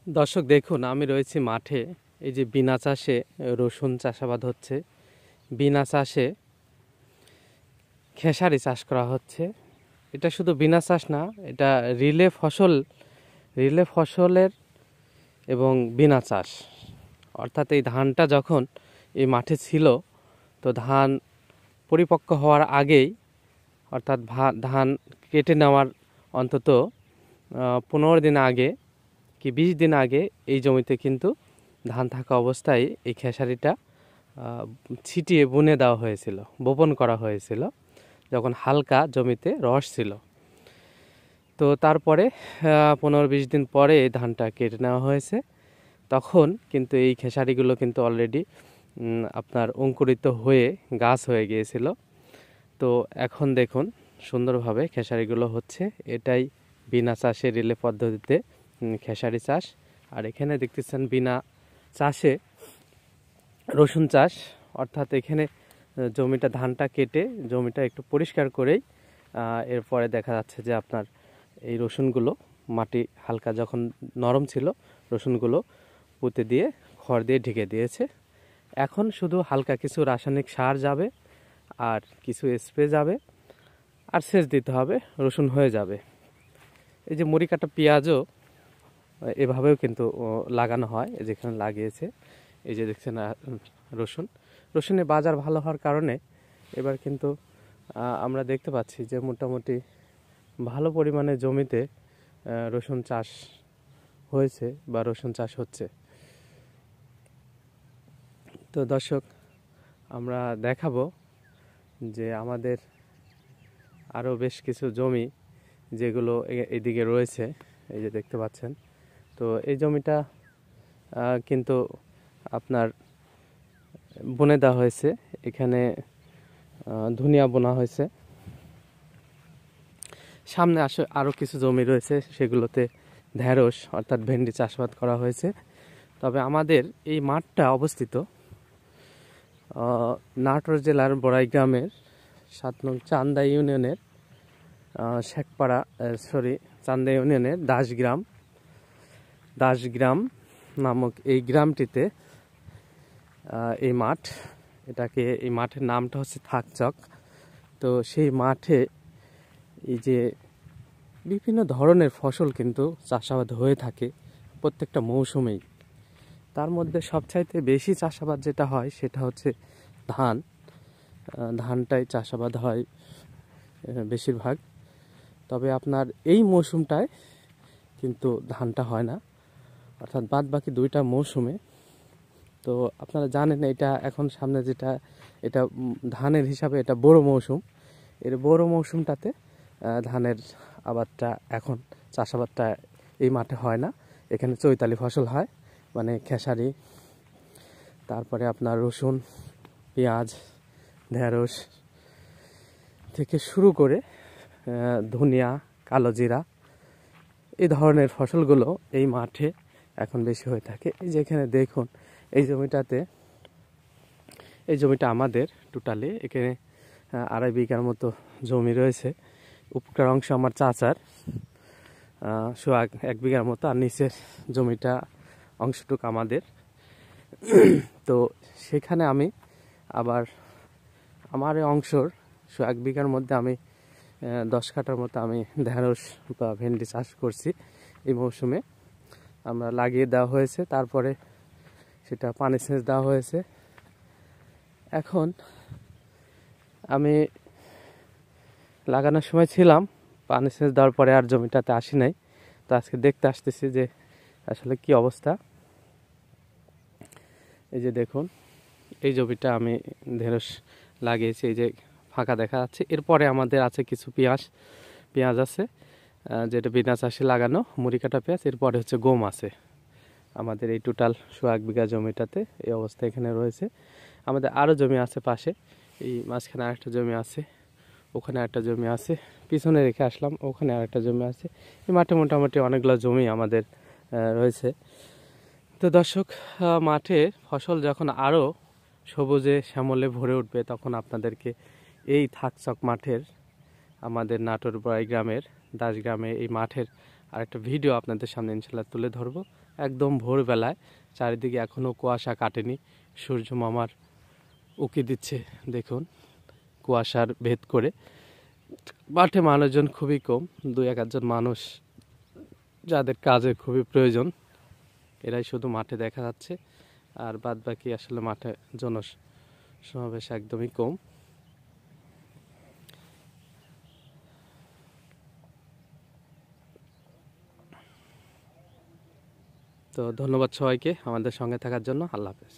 দর্শক দেখুন, আমি রয়েছি মাঠে। এই যে বিনা চাষে রসুন চাষাবাদ হচ্ছে, বিনা চাষে খেসারি চাষ করা হচ্ছে। এটা শুধু বিনা চাষ না, এটা রিলে ফসলের এবং বিনা চাষ। অর্থাৎ এই ধানটা যখন এই মাঠে ছিল, তো ধান পরিপক্ক হওয়ার আগেই, অর্থাৎ ধান কেটে নেওয়ার অন্তত 15 দিন আগে কি 20 দিন আগে এই জমিতে কিন্তু ধান থাকা অবস্থায় এই খেসারিটা ছিটিয়ে বুনে দেওয়া হয়েছিল, বপন করা হয়েছিল যখন হালকা জমিতে রস ছিল। তো তারপরে 15-20 দিন পরে এই ধানটা কেটে নেওয়া হয়েছে। তখন কিন্তু এই খেসারিগুলো কিন্তু অলরেডি আপনার অঙ্কুরিত হয়ে গাছ হয়ে গিয়েছিল। তো এখন দেখুন সুন্দরভাবে খেসারিগুলো হচ্ছে। এটাই বিনা চাষে রিলে পদ্ধতিতে খেসারি চাষ। আর এখানে দেখতেছেন বিনা চাষে রসুন চাষ। অর্থাৎ এখানে জমিটা ধানটা কেটে জমিটা একটু পরিষ্কার করেই এরপরে দেখা যাচ্ছে যে আপনার এই রসুনগুলো মাটি হালকা যখন নরম ছিল, রসুনগুলো পুঁতে দিয়ে খড় দিয়ে ঢেকে দিয়েছে। এখন শুধু হালকা কিছু রাসায়নিক সার যাবে আর কিছু স্প্রে যাবে আর সেচ দিতে হবে, রসুন হয়ে যাবে। এই যে মুড়ি কাটা পেঁয়াজও এভাবেও কিন্তু লাগানো হয়, যেখানে লাগিয়েছে। এই যে দেখছেন রসুনের বাজার ভালো হওয়ার কারণে এবার কিন্তু আমরা দেখতে পাচ্ছি যে মোটামুটি ভালো পরিমাণে জমিতে রসুন চাষ হয়েছে বা রসুন চাষ হচ্ছে। তো দর্শক, আমরা দেখাবো যে আমাদের আরও বেশ কিছু জমি যেগুলো এদিকে রয়েছে, এই যে দেখতে পাচ্ছেন। তো এই জমিটা কিন্তু আপনার বুনে দেওয়া হয়েছে। এখানে ধনিয়া বোনা হয়েছে। সামনে আরও কিছু জমি রয়েছে, সেগুলোতে ঢেঁড়স অর্থাৎ ভেন্ডি চাষাবাদ করা হয়েছে। তবে আমাদের এই মাঠটা অবস্থিত নাটোর জেলার বড়াই গ্রামের 7 নং চান্দা ইউনিয়নের চান্দা ইউনিয়নের দাসগ্রাম নামক এই গ্রামটিতে এই মাঠ। এই মাঠের নামটা হচ্ছে থাকচক। তো সেই মাঠে এই যে বিভিন্ন ধরনের ফসল কিন্তু চাষাবাদ হয়ে থাকে প্রত্যেকটা মৌসুমেই। তার মধ্যে সবচাইতে বেশি চাষাবাদ যেটা হয় সেটা হচ্ছে ধানটাই চাষাবাদ হয় বেশিরভাগ। তবে আপনার এই মৌসুমটায় কিন্তু ধানটা হয় না, অর্থাৎ বাদ বাকি 2টা মৌসুমে। তো আপনারা জানেন এটা এখন সামনে যেটা, এটা ধানের হিসাবে এটা বড় মৌসুম। এর বড় মৌসুমটাতে ধানের আবাদটা, এখন চাষাবাদটা এই মাঠে হয় না। এখানে চৈতালি ফসল হয়, মানে খেসারি, তারপরে আপনার রসুন, পেঁয়াজ, ঢেঁড়স থেকে শুরু করে ধনিয়া, কালো জিরা, এই ধরনের ফসলগুলো এই মাঠে এখন বেশি হয়ে থাকে। এই যে এখানে দেখুন, এই জমিটা আমাদের টোটালি এখানে 2.5 বিঘার মতো জমি রয়েছে। উপকার অংশ আমার চাচার 1 বিঘার মতো, আর নিচের জমিটা অংশটুকু আমাদের। তো সেখানে আমি আবার আমার এই অংশর 1 বিঘার মধ্যে আমি 10 কাঠার মতো আমি ঢেঁড়স বা ভেন্ডি চাষ করছি। এই মৌসুমে আমরা লাগিয়ে দেওয়া হয়েছে, তারপরে সেটা পানি সেচ দেওয়া হয়েছে। এখন আমি লাগানোর সময় ছিলাম, পানি সেচ দেওয়ার পরে আর জমিটাতে আসি নাই। তো আজকে দেখতে আসতেছি যে আসলে কি অবস্থা। এই যে দেখুন, এই জমিটা আমি ঢেঁড়স লাগিয়েছি, এই যে ফাঁকা দেখা যাচ্ছে। এরপরে আমাদের আছে কিছু পেঁয়াজ আছে, যেটা বিনা চাষে লাগানো মুড়ি কাটা পেঁয়াজ। এরপরে হচ্ছে গম আছে। আমাদের এই টোটাল 1 বিঘা জমিটাতে এই অবস্থা এখানে রয়েছে। আমাদের আরও জমি আছে পাশে, এই মাঝখানে আরেকটা জমি আছে, ওখানে একটা জমি আছে, পিছনে রেখে আসলাম, ওখানে আরেকটা জমি আছে। এই মাঠে মোটামুটি অনেকগুলো জমি আমাদের রয়েছে। তো দর্শক, মাঠে ফসল যখন আরও সবুজে শ্যামলে ভরে উঠবে, তখন আপনাদেরকে এই থাকচক মাঠের, আমাদের নাটোর বড়াই গ্রামের দাসগ্রামে এই মাঠের আর একটা ভিডিও আপনাদের সামনে ইনশাল্লাহ তুলে ধরবো। একদম ভোরবেলায়, চারিদিকে এখনও কুয়াশা কাটেনি, সূর্য মামার উকি দিচ্ছে দেখুন কুয়াশার ভেদ করে। মাঠে মানুষজন খুবই কম, 2-1 মানুষ যাদের কাজে খুবই প্রয়োজন, এরাই শুধু মাঠে দেখা যাচ্ছে। আর বাদ বাকি আসলে মাঠে সমাবেশ একদমই কম। তো ধন্যবাদ সবাইকে আমাদের সঙ্গে থাকার জন্য। আল্লাহ হাফেজ।